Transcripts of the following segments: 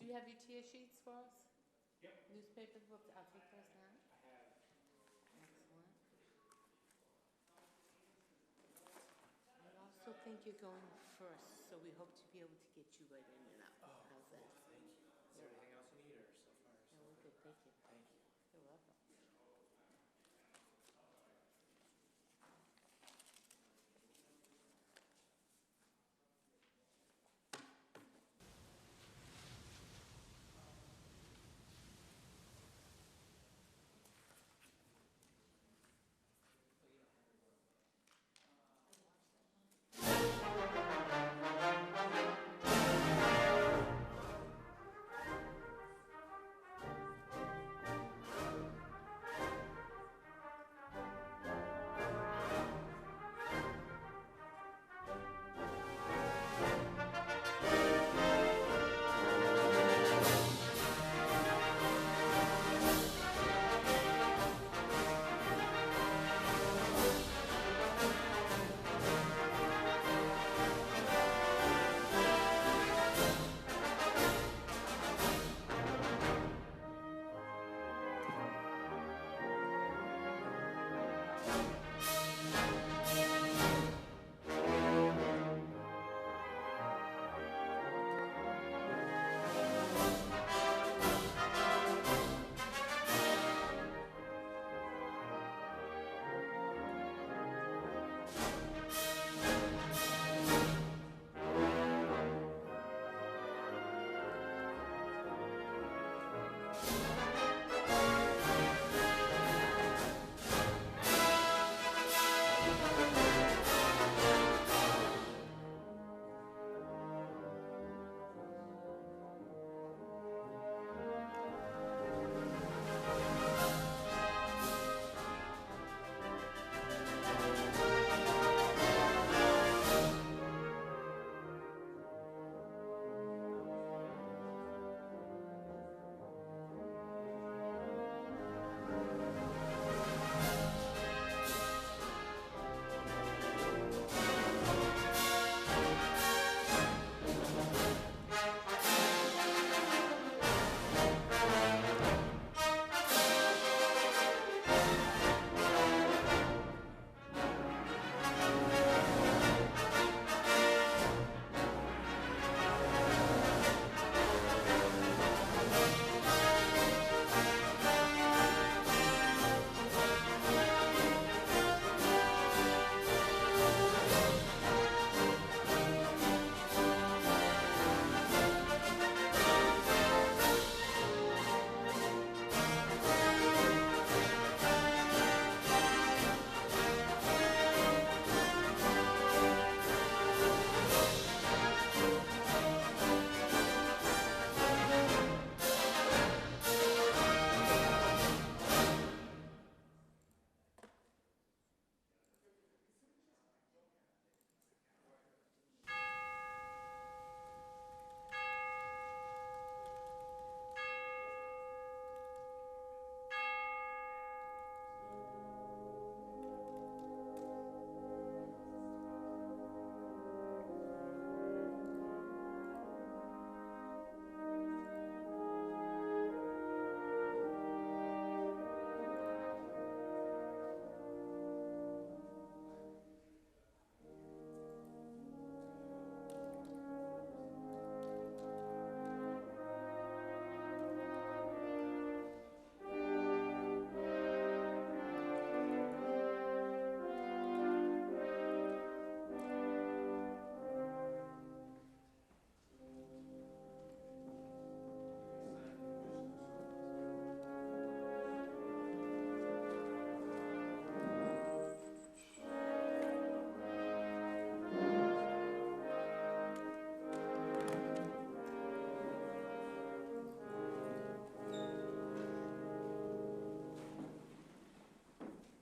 Do you have your tear sheets for us? Yep. Newspaper books, I'll take those now. I have. Excellent. I also think you're going first, so we hope to be able to get you right in and out. Oh, How's that? thank you. Is there anything else you need, or so far? Yeah, we're good, thank you. Thank you. You're welcome.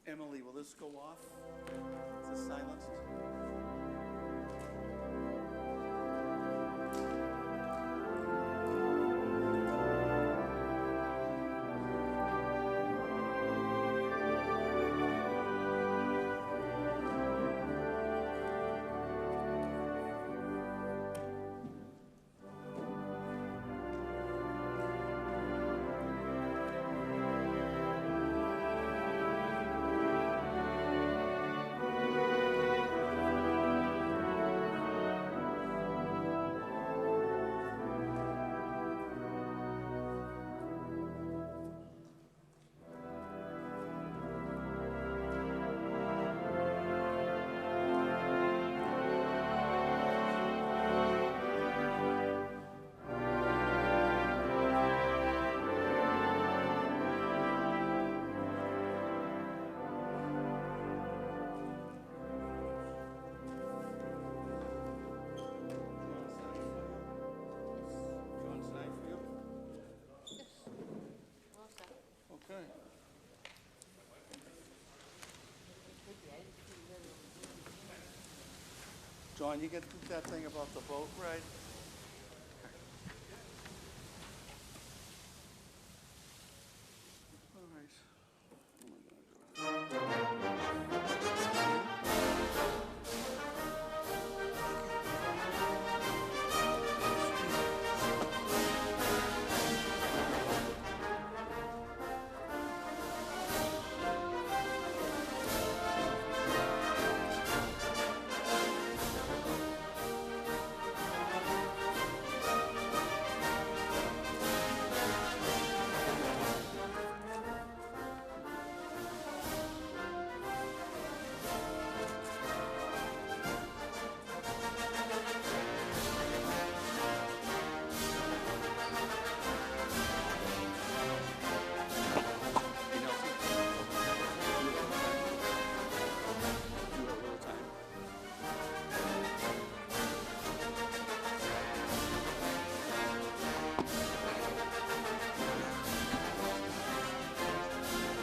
Emily, will this go off? Is this silenced? John, you get that thing about the boat ride? All right.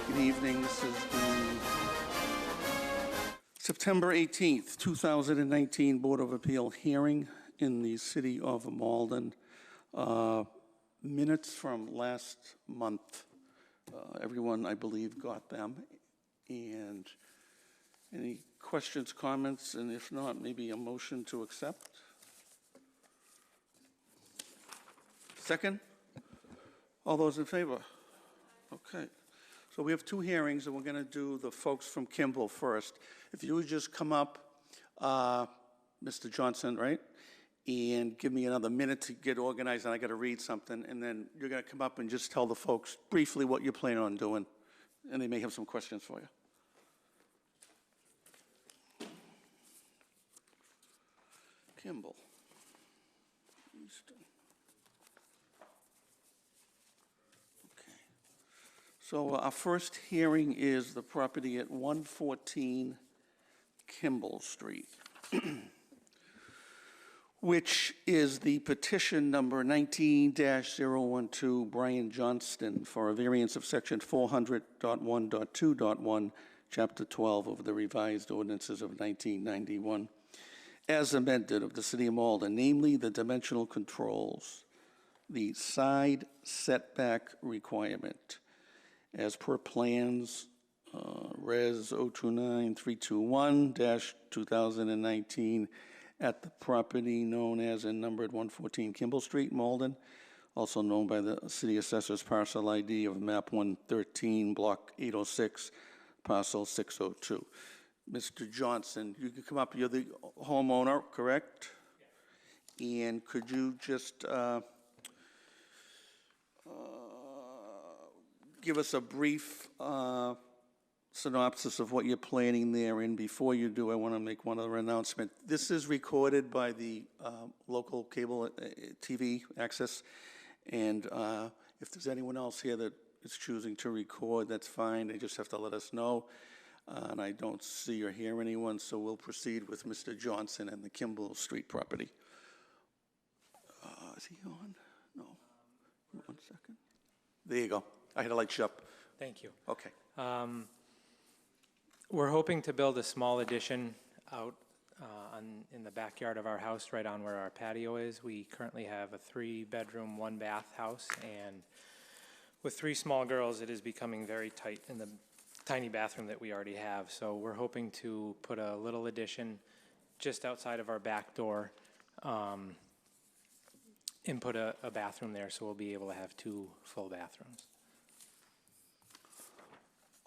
Good evening. This is the September 18th, 2019 Board of Appeal hearing in the city of Malden. Minutes from last month. Everyone, I believe, got them. And any questions, comments, and if not, maybe a motion to accept? Second? All those in favor? Okay. So we have two hearings, and we're going to do the folks from Kimball first. If you would just come up, Mr. Johnson, right? And give me another minute to get organized, and I got to read something, and then you're going to come up and just tell the folks briefly what you're planning on doing, and they may have some questions for you. Kimball. Easton. Okay. So our first hearing is the property at 114 Kimball Street, which is the petition number 19-012, Brian Johnston, for a variance of section 400.1.2.1, chapter 12 of the revised ordinances of 1991, as amended of the city of Malden, namely the dimensional controls, the side setback requirement, as per plans, Res 029321-2019, at the property known as and numbered 114 Kimball Street, Malden, also known by the City Assessor's parcel ID of map 113, block 806, parcel 602. Mr. Johnson, you can come up. You're the homeowner, correct? Yeah. And could you just give us a brief synopsis of what you're planning there? And before you do, I want to make one other announcement. This is recorded by the local cable TV access, and if there's anyone else here that is choosing to record, that's fine. They just have to let us know. And I don't see or hear anyone, so we'll proceed with Mr. Johnson and the Kimball Street property. Is he on? No. 1 second. There you go. I had to light you up. Thank you. Okay. We're hoping to build a small addition out in the backyard of our house, right on where our patio is. We currently have a 3-bedroom, 1-bath house, and with 3 small girls, it is becoming very tight in the tiny bathroom that we already have. So we're hoping to put a little addition just outside of our back door and put a bathroom there, so we'll be able to have 2 full bathrooms.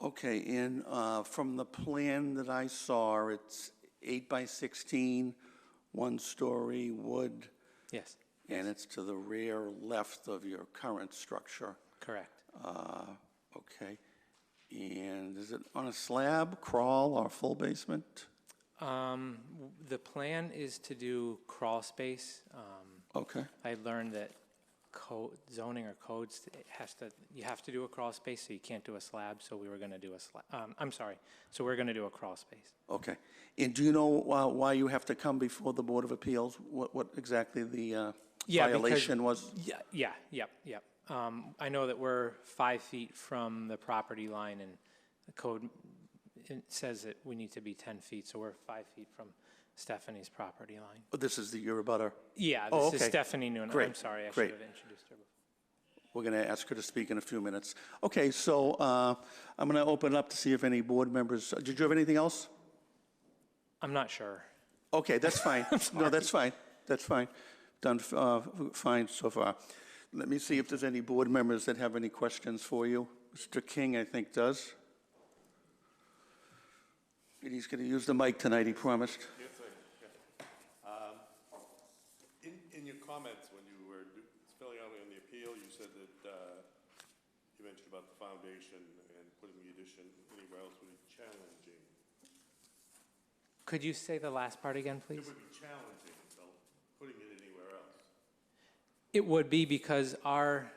Okay, and from the plan that I saw, it's 8 by 16, 1-story wood. Yes. And it's to the rear left of your current structure. Correct. Okay. And is it on a slab, crawl, or full basement? The plan is to do crawl space. Okay. I learned that zoning or codes you have to do a crawl space, so you can't do a slab. So we were going to do a slab. So we're going to do a crawl space. Okay. And do you know why you have to come before the Board of Appeals? What exactly the violation was? Yep. I know that we're 5 feet from the property line, and the code, it says that we need to be 10 feet, so we're 5 feet from Stephanie's property line. Oh, this is your abutter. Yeah, Oh, this okay. is Stephanie Noonan. Great, I'm sorry, I great. should have introduced her before. We're going to ask her to speak in a few minutes. Okay, so I'm going to open it up to see if any board members, did you have anything else? I'm not sure. Okay, that's fine. No, that's fine. That's fine. Done fine so far. Let me see if there's any board members that have any questions for you. Mr. King, I think, does. And he's going to use the mic tonight, he promised. Yes, sir. In your comments, when you were filling out on the appeal, you said that you mentioned about the foundation and putting the addition anywhere else would be challenging. Could you say the last part again, It please? would be challenging, so putting it anywhere else. It would be because our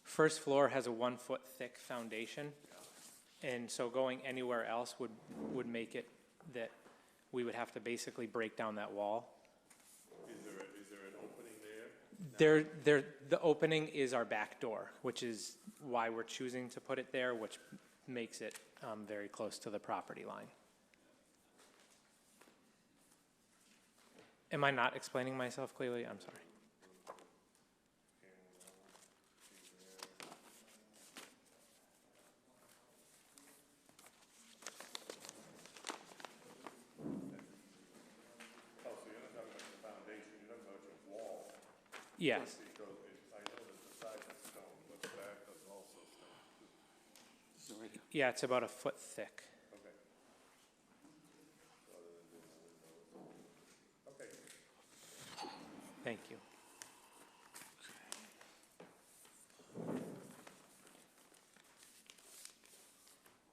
first floor has a 1-foot thick foundation. And so going anywhere else would make it that we would have to basically break down that wall. Is there an opening there? The opening is our back door, which is why we're choosing to put it there, which makes it very close to the property line. Am I not explaining myself clearly? I'm sorry. Oh, so you're not talking about the foundation, you're talking about your wall. Yes. Because I know that the side is stone, but the back is also stone. Yeah, it's about a foot thick. Okay. Okay. Thank you.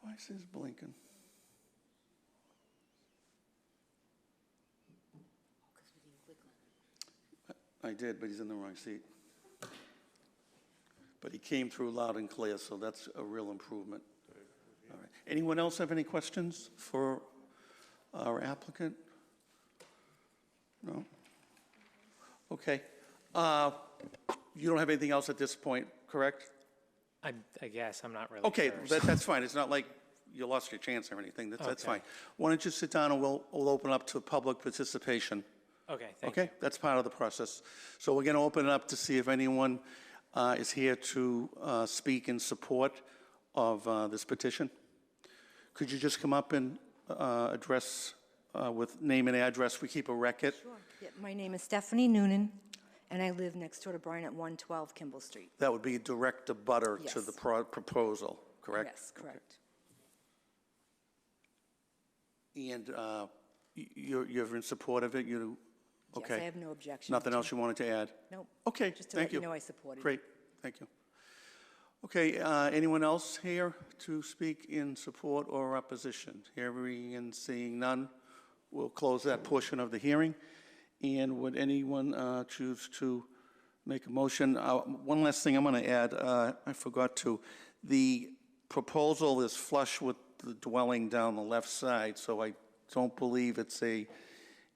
Why is this blinking? Because we didn't click on it. I did, but he's in the wrong seat. But he came through loud and clear, so that's a real improvement. All right. Anyone else have any questions for our applicant? No? Okay. You don't have anything else at this point, correct? I guess, I'm not really Okay, sure. that's fine. It's not like you lost your chance or anything. That's Okay. fine. Why don't you sit down and we'll open up to public participation. Okay, thank you. Okay, that's part of the process. So we're going to open it up to see if anyone is here to speak in support of this petition. Could you just come up and address with name and address? We keep a record. Sure. Yeah, my name is Stephanie Noonan, and I live next door to Brian at 112 Kimball Street. That would be direct abutter to Yes. the proposal, correct? Yes, correct. And you're in support of it? You, Yes, okay. I have no objection. Nothing to- else you wanted to add? Nope. Okay, Just to thank let you you. know I support it. Great, thank you. Okay, anyone else here to speak in support or opposition? Hearing and seeing none, we'll close that portion of the hearing. And would anyone choose to make a motion? One last thing I'm going to add, I forgot to. The proposal is flush with the dwelling down the left side, so I don't believe it's a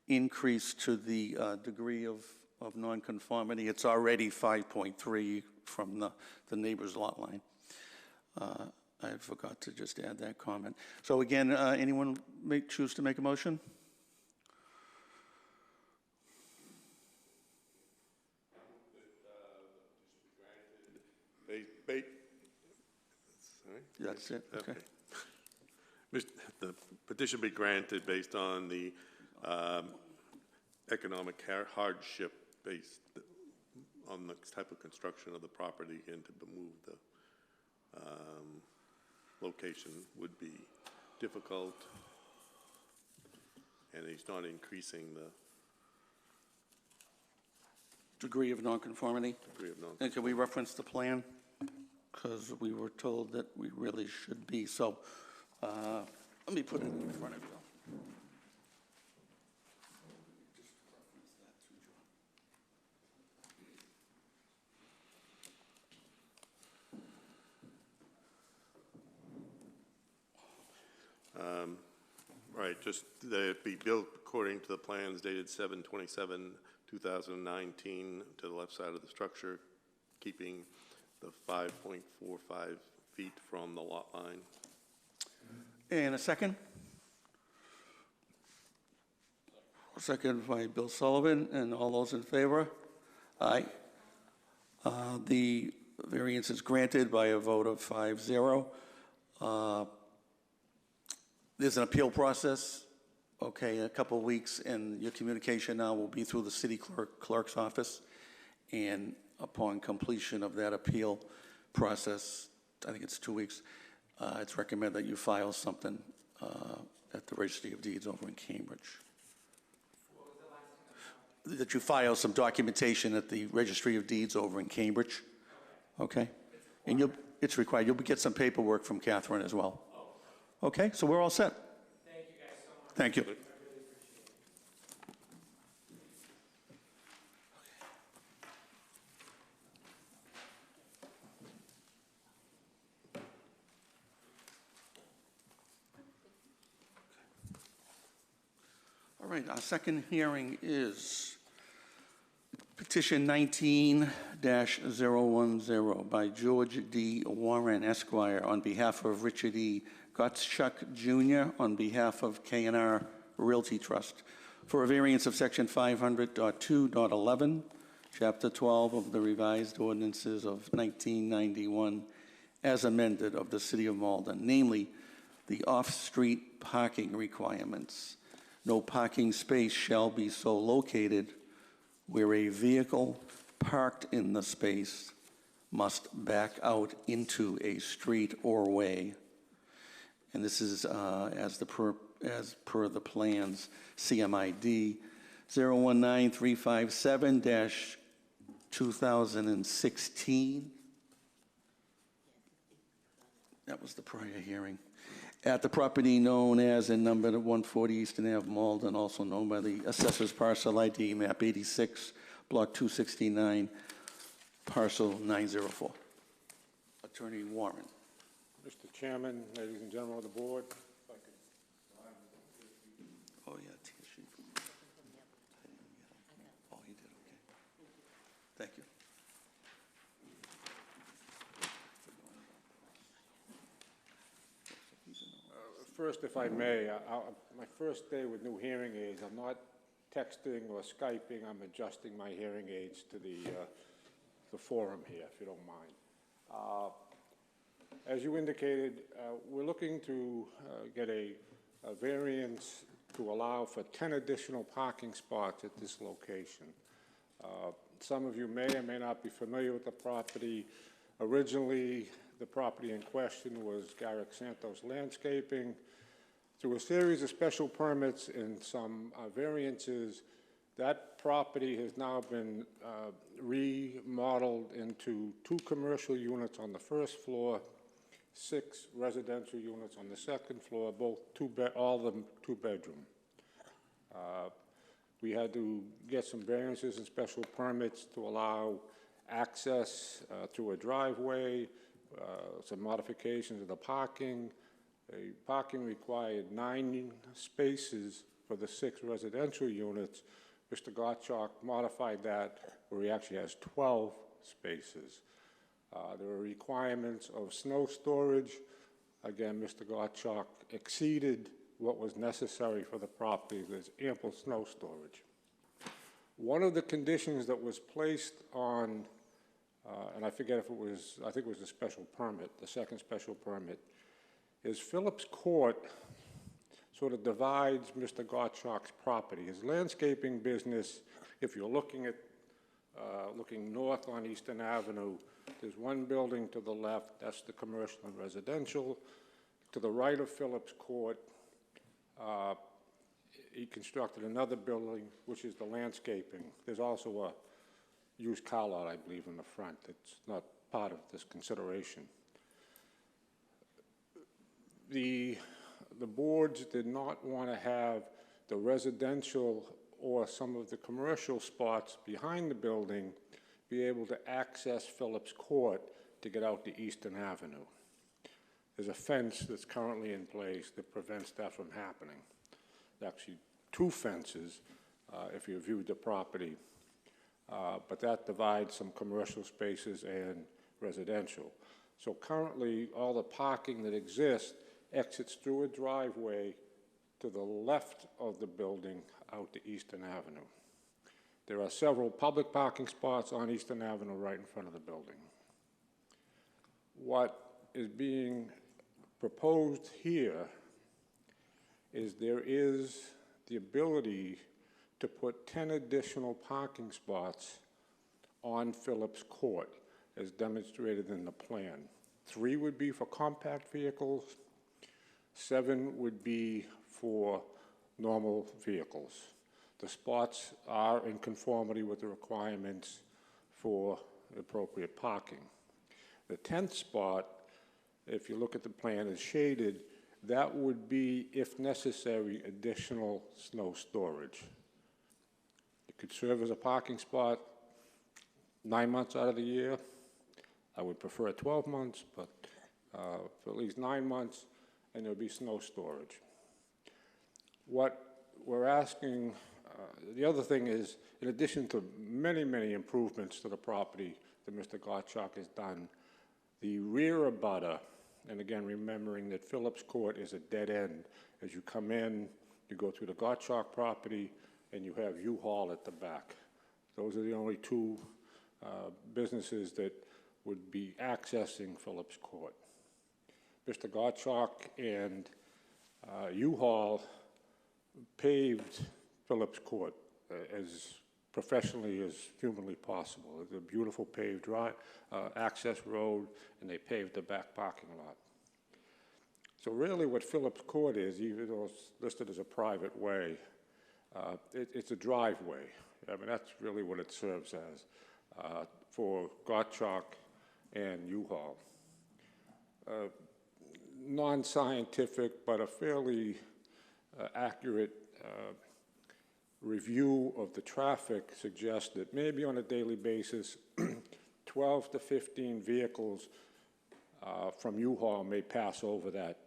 increase to the degree of nonconformity. It's already 5.3 from the neighbor's lot line. I forgot to just add that comment. So again, anyone may choose to make a motion? Sorry? That's it, okay. The petition be granted based on the economic hardship based on the type of construction of the property, and to move the location would be difficult, and he's not increasing the Degree of nonconformity? degree of non. And can we reference the plan? Because we were told that we really should be. So let me put it in front of you. Right, just that it be built according to the plans dated 7/27/2019 to the left side of the structure, keeping the 5.45 feet from the lot line. And a second? Second by Bill Sullivan, and all those in favor? Aye. The variance is granted by a vote of 5-0. There's an appeal process, okay, in a couple of weeks, and your communication now will be through the city clerk's office. And upon completion of that appeal process, I think it's 2 weeks, it's recommended that you file something at the Registry of Deeds over in Cambridge. That you file some documentation at the Registry of Deeds over in Cambridge, okay? And it's required. You'll get some paperwork from Catherine as well. Okay, so we're all set. Thank you guys so much. Thank you. All right, our second hearing is petition 19-010 by George D. Warren Esquire on behalf of Richard E. Gottschalk Jr. on behalf of K&R Realty Trust for a variance of section 500.2.11, chapter 12 of the revised ordinances of 1991 as amended of the City of Malden, namely the off-street parking requirements. No parking space shall be so located where a vehicle parked in the space must back out into a street or way. And this is as per the plans, CMID 019357-2016. That was the prior hearing. At the property known as and numbered at 140 Eastern Ave, Malden, also known by the Assessor's Parcel ID, map 86, block 269, parcel 904. Attorney Warren. Mr. Chairman, ladies and gentlemen of the board, if I could... Oh, yeah, she... Oh, he did, okay. Thank you. First, if I may, my first day with new hearing aids, I'm not texting or Skyping, I'm adjusting my hearing aids to the forum here, if you don't mind. As you indicated, we're looking to get a variance to allow for 10 additional parking spots at this location. Some of you may or may not be familiar with the property. Originally, the property in question was Garrick Santos Landscaping. Through a series of special permits and some variances, that property has now been remodeled into 2 commercial units on the first floor, 6 residential units on the second floor, all of them 2-bedroom. We had to get some variances and special permits to allow access through a driveway, some modifications of the parking. The parking required 9 spaces for the 6 residential units. Mr. Gottschalk modified that where he actually has 12 spaces. There are requirements of snow storage. Again, Mr. Gottschalk exceeded what was necessary for the property. There's ample snow storage. One of the conditions that was placed on, and I forget if it was, I think it was a special permit, the second special permit, is Phillips Court sort of divides Mr. Gottschalk's property. His landscaping business, if you're looking at looking north on Eastern Avenue, there's one building to the left, that's the commercial and residential. To the right of Phillips Court, he constructed another building, which is the landscaping. There's also a used car lot, I believe, in the front. It's not part of this consideration. The boards did not want to have the residential or some of the commercial spots behind the building be able to access Phillips Court to get out to Eastern Avenue. There's a fence that's currently in place that prevents that from happening. There's actually 2 fences if you viewed the property, but that divides some commercial spaces and residential. So currently, all the parking that exists exits through a driveway to the left of the building out to Eastern Avenue. There are several public parking spots on Eastern Avenue right in front of the building. What is being proposed here is there is the ability to put 10 additional parking spots on Phillips Court, as demonstrated in the plan. 3 would be for compact vehicles, 7 would be for normal vehicles. The spots are in conformity with the requirements for appropriate parking. The 10th spot, if you look at the plan, is shaded. That would be, if necessary, additional snow storage. It could serve as a parking spot 9 months out of the year. I would prefer 12 months, but for at least 9 months, and there'll be snow storage. What we're asking, the other thing is, in addition to many, many improvements to the property that Mr. Gottschalk has done, the rear abutter, and again, remembering that Phillips Court is a dead end. As you come in, you go through the Gottschalk property, and you have U-Haul at the back. Those are the only 2 businesses that would be accessing Phillips Court. Mr. Gottschalk and U-Haul paved Phillips Court as professionally as humanly possible. It's a beautiful paved access road, and they paved the back parking lot. So really what Phillips Court is, even though it's listed as a private way, it's a driveway. I mean, that's really what it serves as for Gottschalk and U-Haul. Non-scientific, but a fairly accurate review of the traffic suggests that maybe on a daily basis, 12 to 15 vehicles from U-Haul may pass over that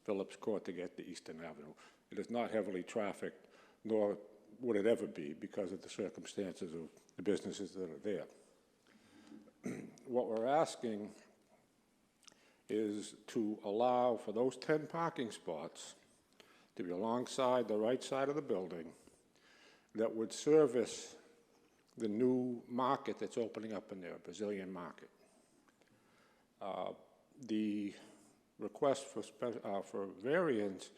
Phillips Court to get to Eastern Avenue. It is not heavily trafficked, nor would it ever be because of the circumstances of the businesses that are there. What we're asking is to allow for those 10 parking spots to be alongside the right side of the building that would service the new market that's opening up in there, Brazilian market. The request for variance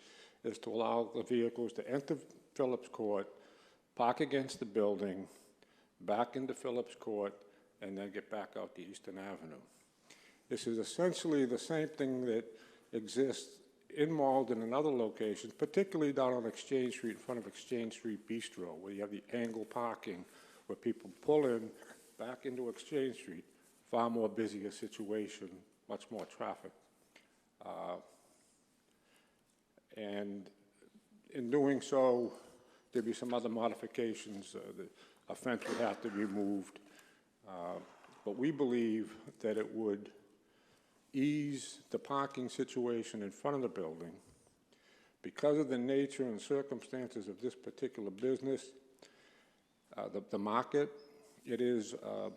is to allow the vehicles to enter Phillips Court, park against the building, back into Phillips Court, and then get back out to Eastern Avenue. This is essentially the same thing that exists in Malden and other locations, particularly down on Exchange Street, in front of Exchange Street Bistro, where you have the angle parking, where people pull in back into Exchange Street, far more busier situation, much more traffic. And in doing so, there'd be some other modifications. A fence would have to be moved. But we believe that it would ease the parking situation in front of the building. Because of the nature and circumstances of this particular business, the market, it is a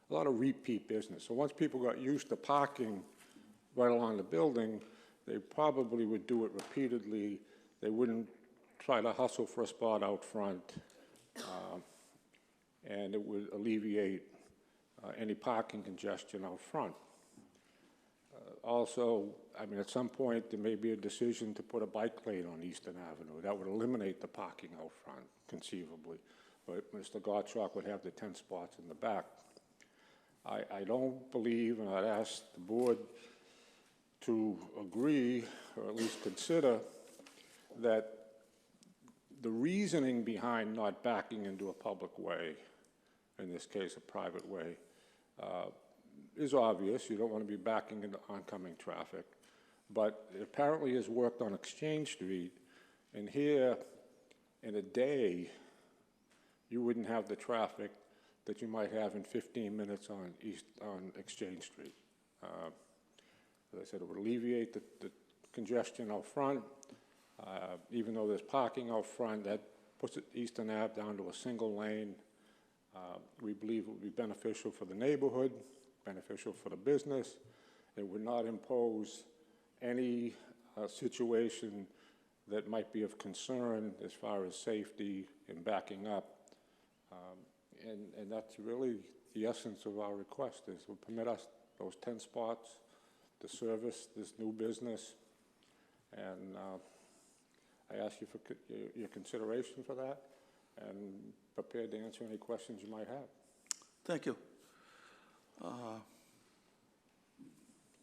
lot of repeat business. So once people got used to parking right along the building, they probably would do it repeatedly. They wouldn't try to hustle for a spot out front, and it would alleviate any parking congestion out front. Also, I mean, at some point, there may be a decision to put a bike lane on Eastern Avenue. That would eliminate the parking out front, conceivably. But Mr. Gottschalk would have the 10 spots in the back. I don't believe, and I'd ask the board to agree, or at least consider, that the reasoning behind not backing into a public way, in this case a private way, is obvious. You don't want to be backing into oncoming traffic. But it apparently has worked on Exchange Street, and here, in a day, you wouldn't have the traffic that you might have in 15 minutes on Exchange Street. As I said, it would alleviate the congestion out front. Even though there's parking out front, that puts Eastern Ave down to a single lane. We believe it would be beneficial for the neighborhood, beneficial for the business. It would not impose any situation that might be of concern as far as safety and backing up. And that's really the essence of our request, is to permit us those 10 spots to service this new business. And I ask you for your consideration for that, and prepared to answer any questions you might have. Thank you.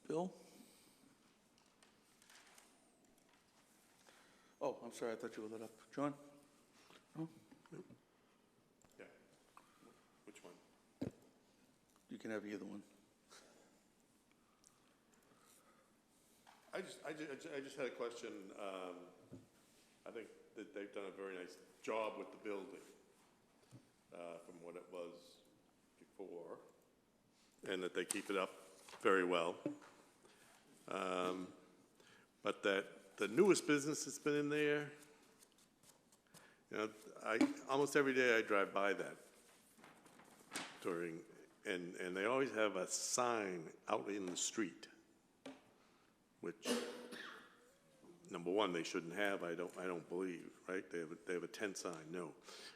Bill? Oh, I'm sorry, I thought you were lit up. John? No? Yeah. Which one? You can have either one. I just had a question. I think that they've done a very nice job with the building from what it was before, and that they keep it up very well. But that the newest business that's been in there, you know, almost every day I drive by that and they always have a sign out in the street, which, number one, they shouldn't have, I don't believe, right? They have a tent sign, no.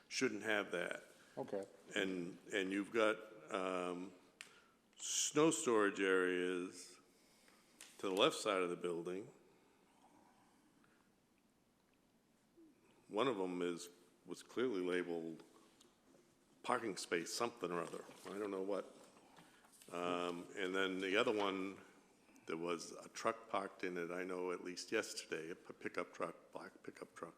Shouldn't have that. Okay. And you've got snow storage areas to the left side of the building. One of them was clearly labeled parking space something or other. I don't know what. And then the other one, there was a truck parked in it, I know at least yesterday, a pickup truck, black pickup truck.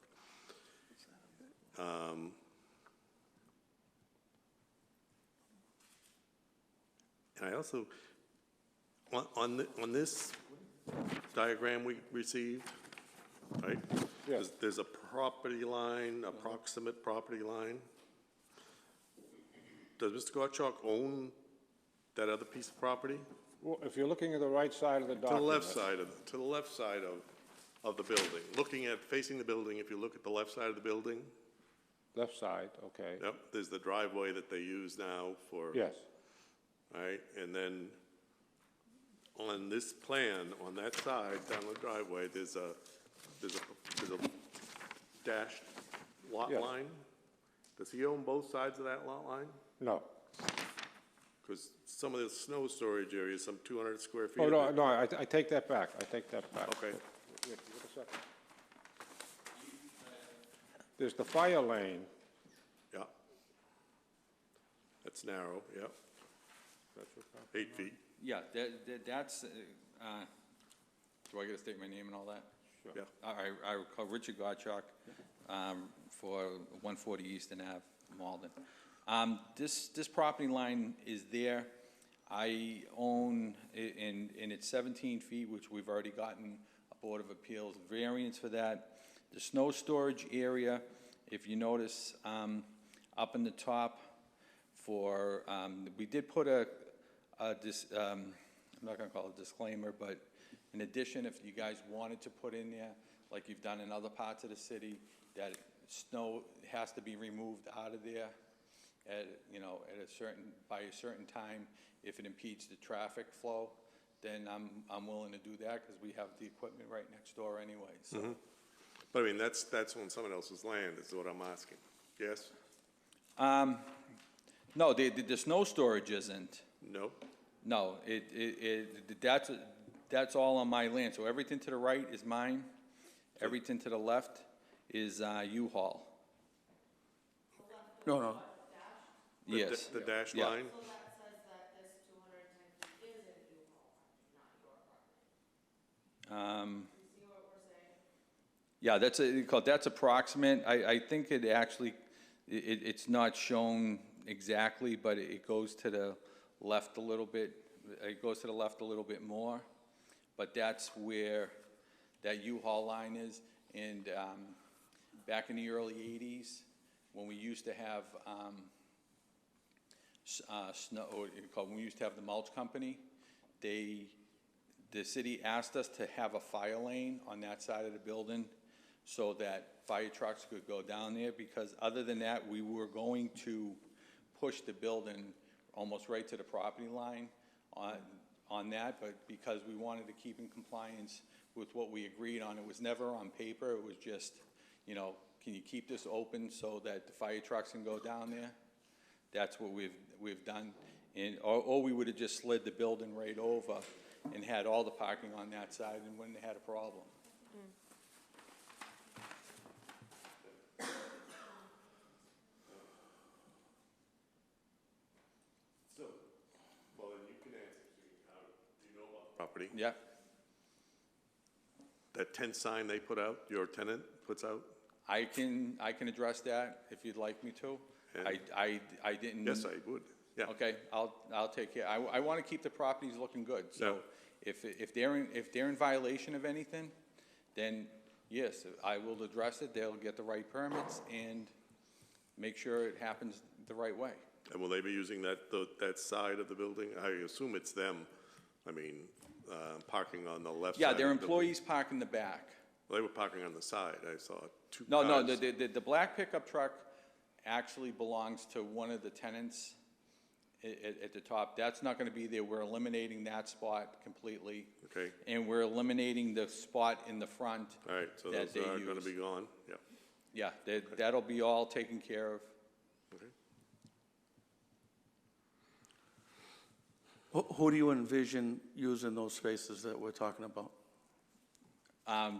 And I also, on this diagram we received, right? Yes. There's a property line, approximate property line. Does Mr. Gottschalk own that other piece of property? Well, if you're looking at the right side of the To document. the left side of the building. Looking at, facing the building, if you look at the left side of the building, Left side, okay. yep, there's the driveway that they use now for. Yes, All right, and then on this plan, on that side, down the driveway, there's a dashed lot Yes. line. Does he own both sides of that lot line? no. Because some of the snow storage areas, some 200 square feet. Oh, of no, it- no, I take that back, I take that back. Okay, Wait a second. There's the fire lane, yeah. That's narrow, yeah, that's your property. 8 feet, Yeah, that's, do I get to state my name and all that? yeah. I would call Richard Gottschalk, for 140 Eastern Ave, Malden. This property line is there. I own, and it's 17 feet, which we've already gotten a Board of Appeals variance for that. The snow storage area, if you notice, up in the top for, we did put I'm not gonna call it a disclaimer, but in addition, if you guys wanted to put in there, like you've done in other parts of the city, that snow has to be removed out of there at, by a certain time, if it impedes the traffic flow, then I'm willing to do that, because we have the equipment right next door anyway, so. But I mean, that's on someone else's land, is what I'm asking, yes? No, the snow storage isn't. No? No, that's all on my land, so everything to the right is mine, everything to the left is U-Haul. No. The Yes. The dashed Yeah. line? So that says that this 210 feet is in U-Haul, not your property. You see what we're saying? Yeah, that's approximate. I think it actually, it's not shown exactly, but it goes to the left a little bit. It goes to the left a little bit more, but that's where that U-Haul line is. And back in the early 80s, when we used to have when we used to have the mulch company, the city asked us to have a fire lane on that side of the building so that fire trucks could go down there, because other than that, we were going to push the building almost right to the property line on that, but because we wanted to keep in compliance with what we agreed on. It was never on paper, it was just, you know, can you keep this open so that the fire trucks can go down there? That's what we've done. And, or we would have just slid the building right over and had all the parking on that side and wouldn't have had a problem. So, well, then you can answer, do you know about property? Yeah, That tent sign they put out, your tenant puts out? I can address that if you'd like me to. And- I didn't. Yes, I would, yeah. Okay, I'll take care. I want to keep the properties looking good, so if they're in violation of anything, then yes, I will address it, they'll get the right permits and make sure it happens the right way. And will they be using that side of the building? I assume it's them, I mean, parking on the left side Yeah, of their the building. employees park in the back. Well, they were parking on the side, I saw two No, cars. the black pickup truck actually belongs to one of the tenants at the top. That's not gonna be there, we're eliminating that spot completely. Okay, And we're eliminating the spot in the front. all right, so that those they are gonna use. be gone, yeah. Yeah, that'll be all taken care of. Okay. Who do you envision using those spaces that we're talking about?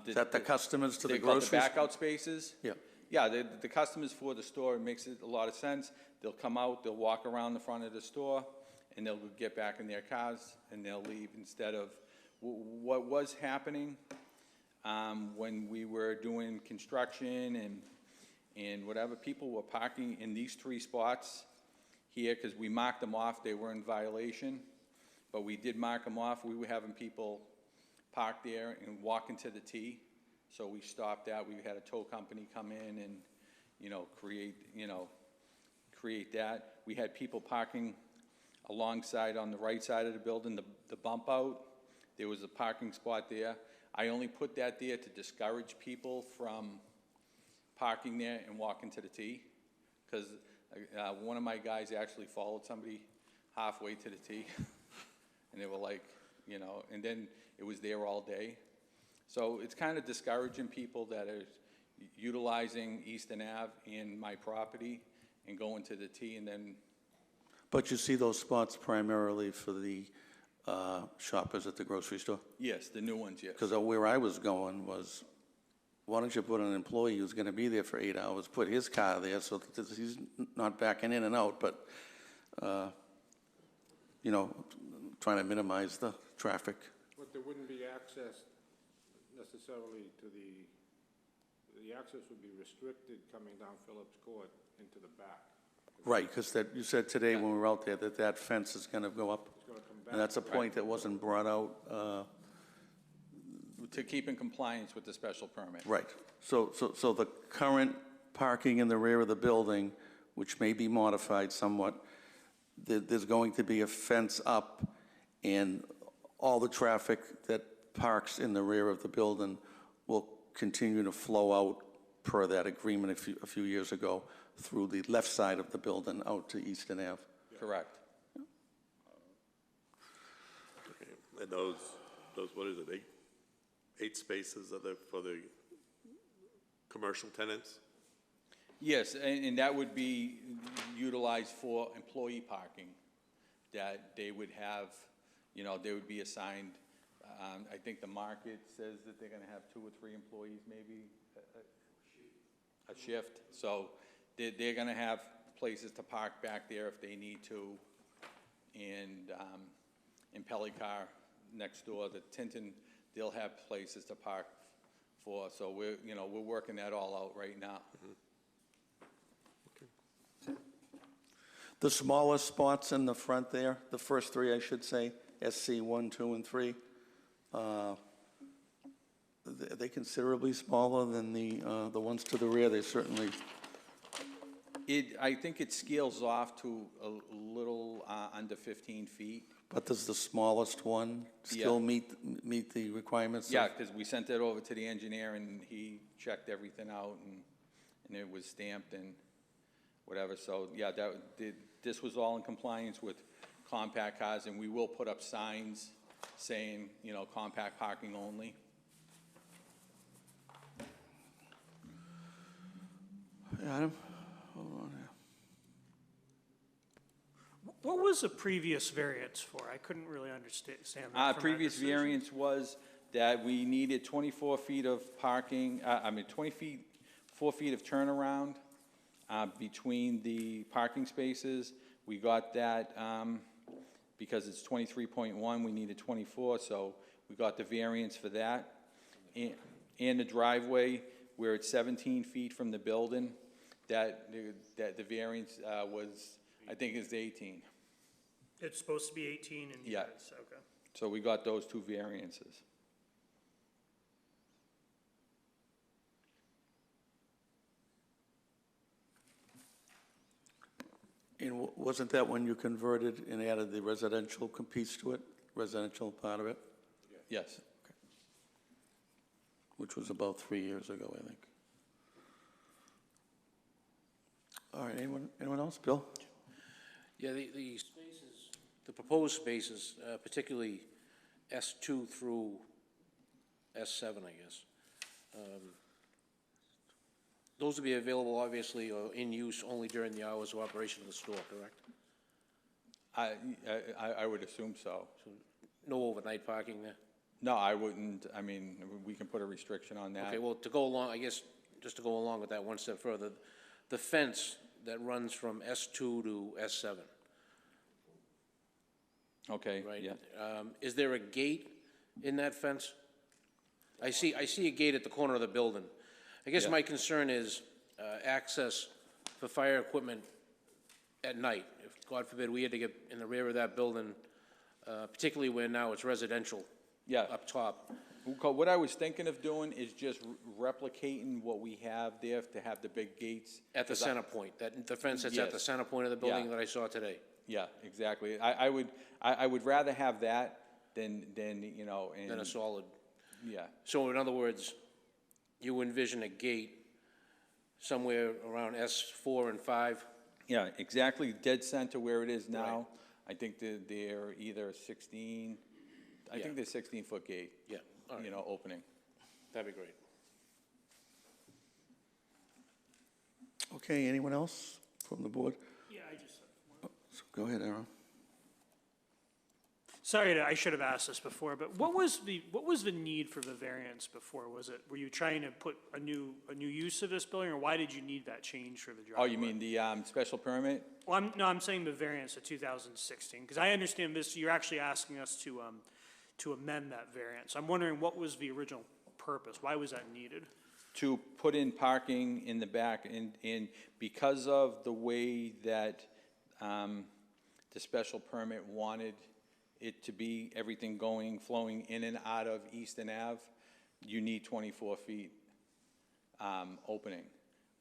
Is that the customers to the They call it groceries? the back-out spaces? Yeah. Yeah, the customers for the store, it makes it a lot of sense. They'll come out, they'll walk around the front of the store, and they'll get back in their cars, and they'll leave instead of, what was happening when we were doing construction and whatever, people were parking in these 3 spots here, because we marked them off, they were in violation, but we did mark them off. We were having people park there and walk into the T. So we stopped that. We had a tow company come in and, create that. We had people parking alongside on the right side of the building, the bump out. There was a parking spot there. I only put that there to discourage people from parking there and walking to the T. Because one of my guys actually followed somebody halfway to the T. And they were like, and then it was there all day. So it's kind of discouraging people that are utilizing Easton Ave and my property and going to the T and then, But you see those spots primarily for the shoppers at the grocery store? yes, the new ones, yes. Because where I was going was, why don't you put an employee who's going to be there for 8 hours, put his car there so that he's not backing in and out, but, trying to minimize the traffic. But there wouldn't be access necessarily to the access would be restricted coming down Phillips Court into the back. Right, because you said today when we were out there that fence is going to go up. It's gonna come back. And that's a point that wasn't brought out. To keep in compliance with the special permit. Right. So the current parking in the rear of the building, which may be modified somewhat, there's going to be a fence up, and all the traffic that parks in the rear of the building will continue to flow out per that agreement a few years ago through the left side of the building out to Easton Ave. Correct. Okay. And those, what is it, 8 spaces are there for the commercial tenants? Yes, and that would be utilized for employee parking, that they would have, they would be assigned. I think the market says that they're gonna have 2 or 3 employees, maybe a shift. So they're gonna have places to park back there if they need to. And in Pelicar next door, the Tinton, they'll have places to park for. So we're working that all out right now. The smallest spots in the front there, the first 3, I should say, SC 1, 2, and 3, are they considerably smaller than the ones to the rear? They certainly, I think it scales off to a little under 15 feet. but does the smallest one still Yeah. meet the requirements? Yeah, because we sent that over to the engineer and he checked everything out and it was stamped and whatever. So, yeah, this was all in compliance with compact cars, and we will put up signs saying, compact parking only. Adam, hold on here. What was the previous variance for? I couldn't really understand that. from that Previous decision. variance was that we needed 24 feet of parking, 4 feet of turnaround between the parking spaces. We got that because it's 23.1, we needed 24, so we got the variance for that. And the driveway, where it's 17 feet from the building, that the variance was, I think is 18. It's supposed to be 18 and Yeah. it's, okay. So we got those two variances. And wasn't that when you converted and added the residential piece to it, residential part of it, Yes. which was about 3 years ago, I think? All right, anyone else? Bill? Yeah, the spaces, the proposed spaces, particularly S2 through S7, I guess, those will be available, obviously, or in use only during the hours of operation of the store, correct? I would assume so. So no overnight parking there? No, I wouldn't, I mean, we can put a restriction on that. Okay, well, to go along, I guess, just to go along with that one step further, the fence that runs from S2 to S7, Okay, right? yeah. Is there a gate in that fence? I see a gate at the corner of the building. I guess Yeah. my concern is access for fire equipment at night. If, God forbid, we had to get in the rear of that building, particularly where now it's residential Yeah. up top. What I was thinking of doing is just replicating what we have there to have the big gates. At the 'Cause center point, the fence that's at the Yes. center point of the building Yeah. that I saw today. Yeah, exactly. I would rather have that than, you know, and. Then a solid. Yeah, So in other words, you envision a gate somewhere around S4 and 5? yeah, exactly, dead center where it is now. I think they're either 16, I think Yeah. they're 16-foot gate. Yeah, all right. You know, opening. That'd be great. Okay, anyone else from the board? Yeah, I just. So go ahead, Aaron. Sorry, I should have asked this before, but what was the need for the variance before? Were you trying to put a new use of this building, or why did you need that change for the driveway? Oh, you mean the special permit? Well, I'm saying the variance of 2016, because I understand this, you're actually asking us to amend that variance. I'm wondering what was the original purpose? Why was that needed? To put in parking in the back, and because of the way that the special permit wanted it to be, everything flowing in and out of Easton Ave, you need 24 feet opening.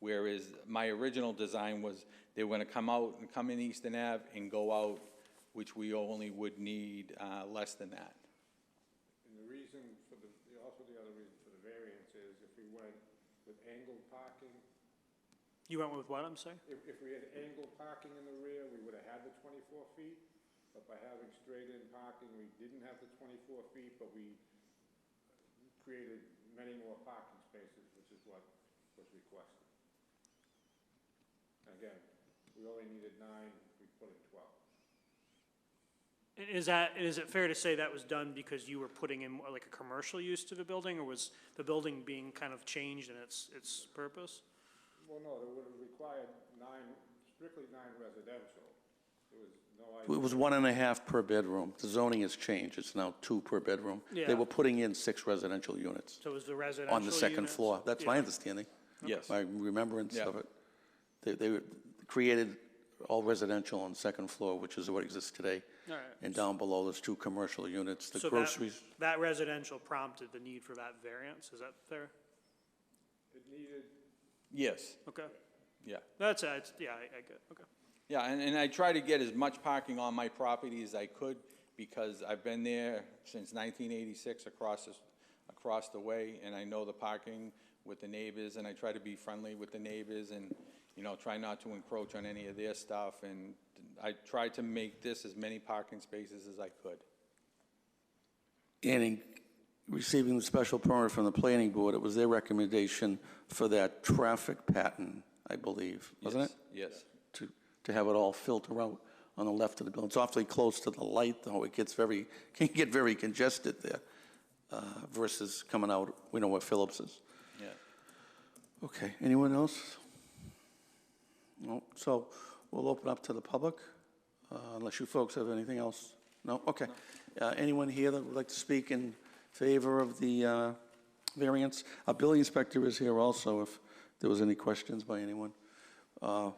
Whereas my original design was they were gonna come in Easton Ave and go out, which we only would need less than that. And the reason for also the other reason for the variance is if we went with angled parking, You went with what, I'm sorry? if we had angled parking in the rear, we would have had the 24 feet. But by having straight-in parking, we didn't have the 24 feet, but we created many more parking spaces, which is what was requested. Again, we only needed 9, we put in 12. Is it fair to say that was done because you were putting in more like a commercial use to the building, or was the building being kind of changed in its purpose? Well, no, it would have required 9, strictly 9 residential. There was no It was 1.5 per bedroom. The zoning has changed. It's now 2 per bedroom. Yeah. They were putting in 6 residential units So it was the residential on the second units? floor. That's my Yeah. understanding. Yes. My remembrance Yeah. of it. They created all residential on the second floor, which is what exists today. All right. And down below, there's 2 commercial units. The So groceries, that residential prompted the need for that variance, is that fair? It needed, Yes, Okay. yeah. That's, yeah, I get, okay. Yeah, and I try to get as much parking on my property as I could, because I've been there since 1986 across the way, and I know the parking with the neighbors, and I try to be friendly with the neighbors and, you know, try not to encroach on any of their stuff, and I tried to make this as many parking spaces as I could. and in receiving the special permit from the planning board, it was their recommendation for that traffic pattern I believe, wasn't it? Yes. To have it all filter out on the left of the building. It's awfully close to the light, though. It can get very congested there versus coming out, we know where Phillips is. Yeah. Okay, anyone else? No, so we'll open up to the public, unless you folks have anything else. No, okay. Anyone here that would like to speak in favor of the variance? Our building inspector is here also if there was any questions by anyone,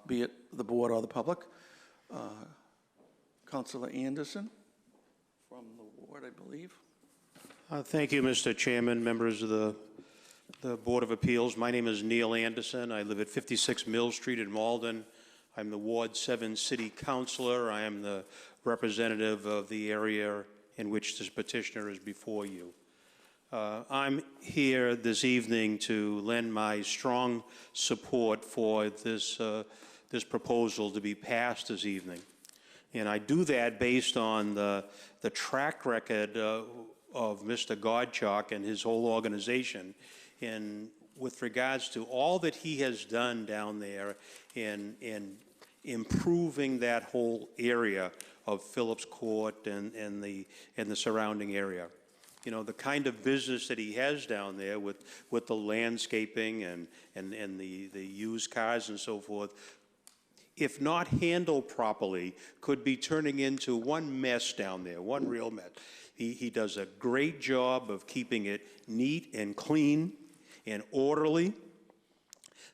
be it the board or the public. Councilor Anderson from the ward, I believe. Thank you, Mr. Chairman, members of the Board of Appeals. My name is Neil Anderson. I live at 56 Mill Street in Malden. I'm the Ward 7 City Councilor. I am the representative of the area in which this petitioner is before you. I'm here this evening to lend my strong support for this proposal to be passed this evening. And I do that based on the track record of Mr. Godchak and his whole organization with regards to all that he has done down there in improving that whole area of Phillips Court and the surrounding area. You know, the kind of business that he has down there with the landscaping and the used cars and so forth, if not handled properly, could be turning into one mess down there, one real mess. He does a great job of keeping it neat and clean and orderly.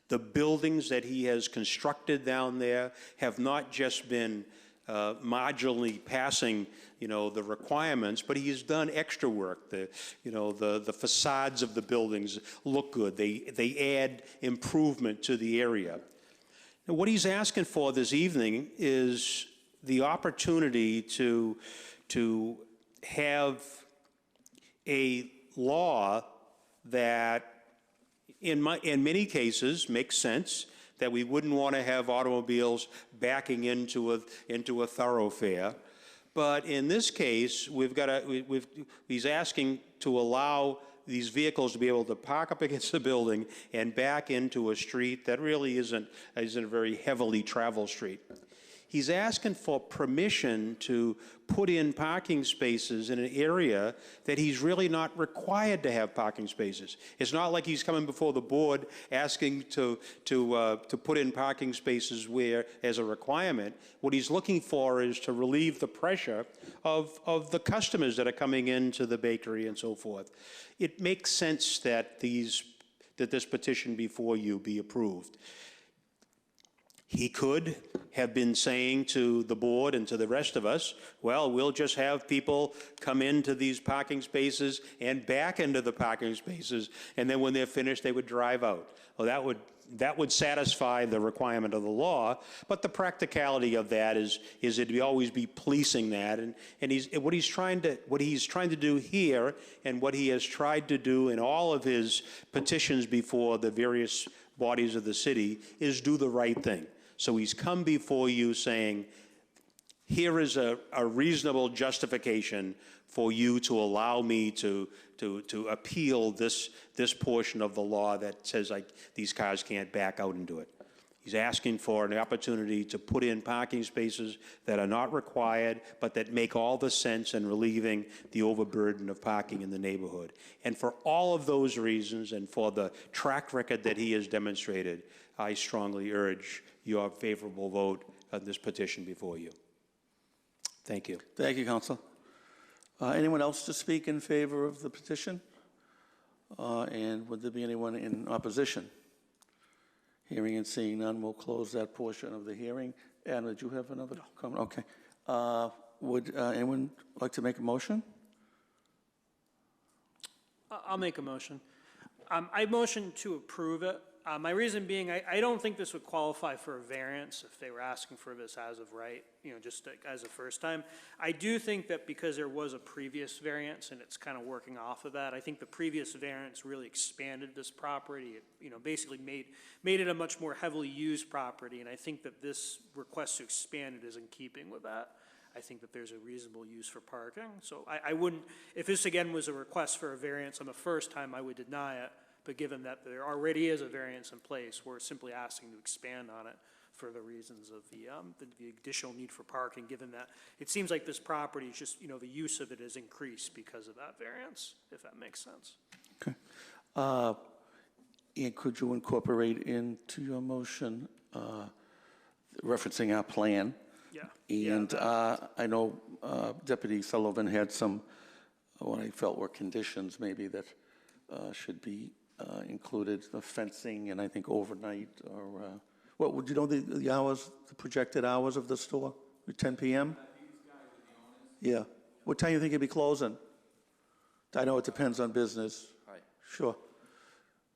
The buildings that he has constructed down there have not just been marginally passing, you know, the requirements, but he has done extra work. The facades of the buildings look good. They add improvement to the area. Now, what he's asking for this evening is the opportunity to have a law that in many cases makes sense, that we wouldn't want to have automobiles backing into a thoroughfare. But in this case, he's asking to allow these vehicles to be able to park up against the building and back into a street that really isn't a very heavily traveled street. He's asking for permission to put in parking spaces in an area that he's really not required to have parking spaces. It's not like he's coming before the board asking to put in parking spaces where as a requirement. What he's looking for is to relieve the pressure of the customers that are coming into the bakery and so forth. It makes sense that this petition before you be approved. He could have been saying to the board and to the rest of us, well, we'll just have people come into these parking spaces and back into the parking spaces, and then when they're finished, they would drive out. Well, that would satisfy the requirement of the law, but the practicality of that is that we always be policing that, and what he's trying to do here, and what he has tried to do in all of his petitions before the various bodies of the city, is do the right thing. So he's come before you saying, here is a reasonable justification for you to allow me to appeal this portion of the law that says these cars can't back out into it. He's asking for an opportunity to put in parking spaces that are not required, but that make all the sense in relieving the overburden of parking in the neighborhood. And for all of those reasons, and for the track record that he has demonstrated, I strongly urge your favorable vote on this petition before you. Thank you. Thank you, Counsel. Anyone else to speak in favor of the petition? And would there be anyone in opposition? Hearing and seeing none, we'll close that portion of the hearing. Anna, did you have another comment? Okay. Would anyone like to make a motion? I'll make a motion. I motion to approve it. My reason being, I don't think this would qualify for a variance if they were asking for this as of right, just as a first time. I do think that because there was a previous variance and it's kind of working off of that, I think the previous variance really expanded this property. It, basically made it a much more heavily used property, and I think that this request to expand it is in keeping with that. I think that there's a reasonable use for parking. So I wouldn't, if this again was a request for a variance on the first time, I would deny it. But given that there already is a variance in place, we're simply asking to expand on it for the reasons of the additional need for parking, given that it seems like this property is just, the use of it has increased because of that variance, if that makes sense. Okay. And could you incorporate into your motion referencing our plan? Yeah. And I know Deputy Sullivan had some, what I felt were conditions maybe that should be included, the fencing and I think overnight or, what, would you know the hours, the projected hours of the store? 10 p.m.? Yeah. What time do you think you'll be closing? I know it depends on business. Hi. Sure.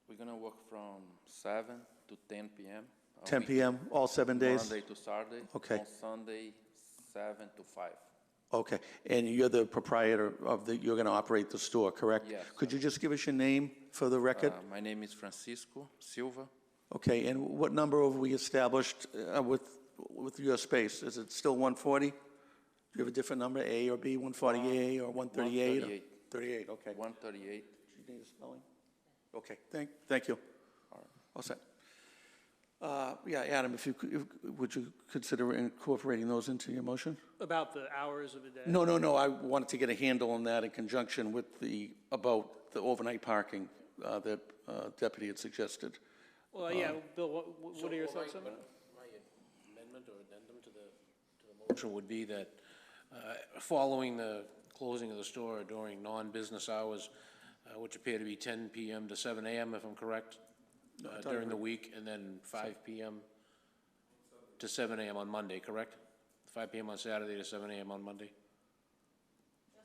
We're gonna work from 7 to 10 p.m. 10 p.m., all 7 days? Monday to Saturday. Okay. On Sunday, 7 to 5. Okay, and you're the proprietor of you're going to operate the store, correct? Yes. Could you just give us your name for the record? My name is Francisco Silva. Okay, and what number have we established with your space? Is it still 140? Do you have a different number, A or B, 148 or 138? 138. 38, okay. 138. Do you need a spelling? Okay, thank you. All right. All set. Yeah, Adam, would you consider incorporating those into your motion? About the hours of the day? No, I wanted to get a handle on that in conjunction with about the overnight parking that Deputy had suggested. Well, yeah, Bill, what are your thoughts on that? My amendment or addendum to the motion would be that following the closing of the store during non-business hours, which appear to be 10 p.m. to 7 a.m., if I'm correct, during the week, and then 5 p.m. to 7 a.m. on Monday, correct? 5 p.m. on Saturday to 7 a.m. on Monday?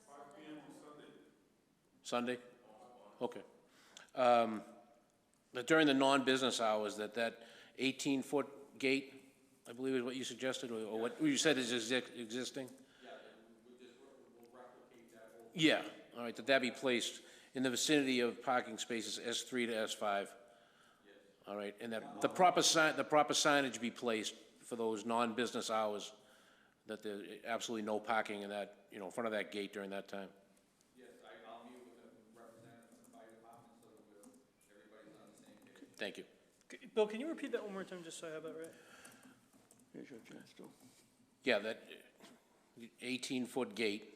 5 p.m. on Sunday. Sunday? Okay. That during the non-business hours, that 18-foot gate, I believe is what you suggested, or what you said is existing? Yeah, we'll replicate that. Yeah, all right, that be placed in the vicinity of parking spaces S3 to S5. All right, and that the proper signage be placed for those non-business hours, that there's absolutely no parking in that, in front of that gate during that time. Yes, I'll meet with the representative from the fire department so that everybody's on the same page. Thank you. Bill, can you repeat that one more time, just so I have that right? Here's your chance to. Yeah, that 18-foot gate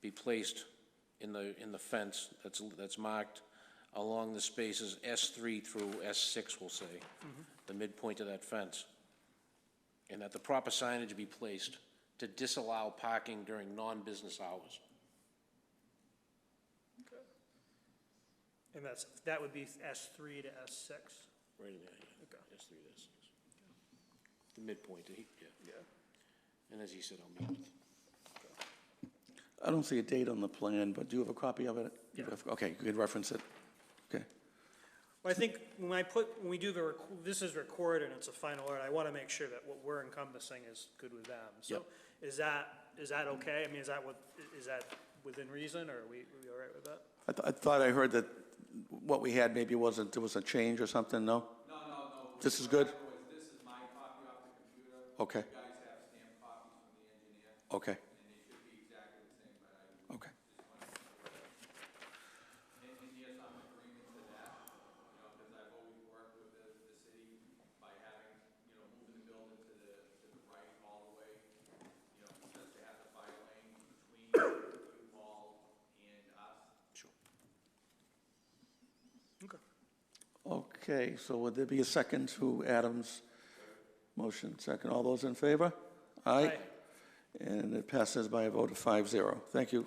be placed in the fence that's marked along the spaces S3 through S6, we'll say, the midpoint of that fence. And that the proper signage be placed to disallow parking during non-business hours. Okay. And that would be S3 to S6? Right in there, yeah. Okay. S3 to S6. The midpoint, yeah. And as he said, I'll meet with. I don't see a date on the plan, but do you have a copy of it? Yeah. Okay, you can reference it. Okay. Well, I think when we do this is recorded and it's a final order, I want to make sure that what we're encompassing is good with them. So Yep. is that okay? I mean, is that within reason, or are we all right with that? I thought I heard that what we had maybe there was a change or something, no? No. This is good? This is my copy off the computer. Okay. You guys have stamped copies from the engineer, Okay, and they should be exactly the same, but I okay. just wanted to. And yes, I'm in agreement to that, because I've always worked with the city by having, moving the building to the right all the way, because they have the fire lane between U-Haul and us. Sure. Okay. Okay, so would there be a second to Adam's motion? Second, all those in favor? Aye. And it passes by a vote of 5-0. Thank you.